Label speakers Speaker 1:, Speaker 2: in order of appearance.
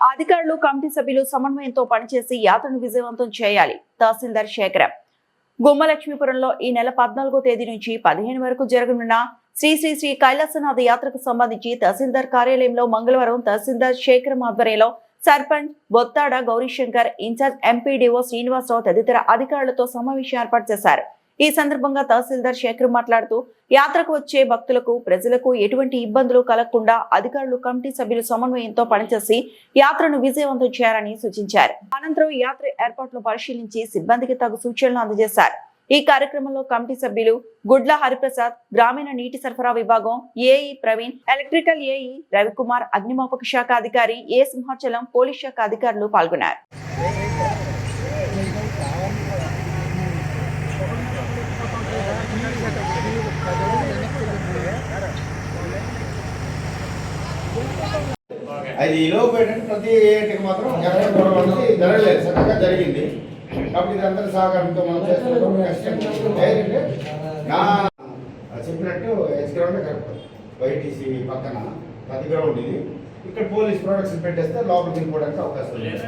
Speaker 1: అధికారులు కమిటీ సభ్యులు సమన్వయంతో పనిచేసి యాత్రను విజయవంతం చేయాలి. తహసీల్దార్ శేఖర్. గుమ్మలక్ష్మీపురంలో ఈ నెల 14వ తేదీ నుంచి 15 వరకు జరగనున్న శ్రీ శ్రీ శ్రీ కైలాసనాథ యాత్రకు సంబంధించి తహసీల్దార్ కార్యాలయంలో మంగళవారం తహసీల్దార్ శేఖర్ ఆధ్వర్యంలో సర్పంచ్ బొత్తాడ గౌరీశంకర్, ఇన్ఛార్జ్ ఎంపీడీఓ శ్రీనివాసరావు తదితర అధికారులతో సమావేశం ఏర్పాటు చేశారు. ఈ సందర్భంగా తహసీల్దార్ శేఖర్ మాట్లాడుతూ యాత్రకు వచ్చే భక్తులకు, ప్రజలకు ఎటువంటి ఇబ్బందులు కలగకుండా అధికారులు, కమిటీ సభ్యులు సమన్వయంతో పనిచేసి యాత్రను విజయవంతం చేయాలని సూచించారు. అనంతరం యాత్ర ఏర్పాట్లు పరిశీలించి సిబ్బందికి తగు సూచనలు అందజేశారు. ఈ కార్యక్రమంలో కమిటీ సభ్యులు గుడ్ల హరిప్రసాద్, గ్రామీణ నీటి సరఫరా విభాగం AE Praveen, electrical AE Ravikumar, అగ్నిమాపక శాఖ అధికారి ఏ సింహాచలం, పోలీస్ శాఖ అధికారులు పాల్గొన్నారు.
Speaker 2: అది ఈలోపు ఏంటంటే ప్రతి ఏటికి మాత్రం ఎక్కడ గొడవ అనేది జరగలేదు, చక్కగా జరిగింది. కాబట్టి ఇదంతా సహకారంతో మనం చేసుకుంటాం. ఏంటంటే నా చెప్పినట్టు హెచ్ గ్రౌండ్ కరెక్ట్, వైటీసీ పక్కన 10 గ్రౌండ్ ఇది. ఇక్కడ పోలీస్ ప్రొడక్షన్ పెట్టేస్తే లోపలికి వెళ్ళిపోవడానికి అవకాశం లేదు.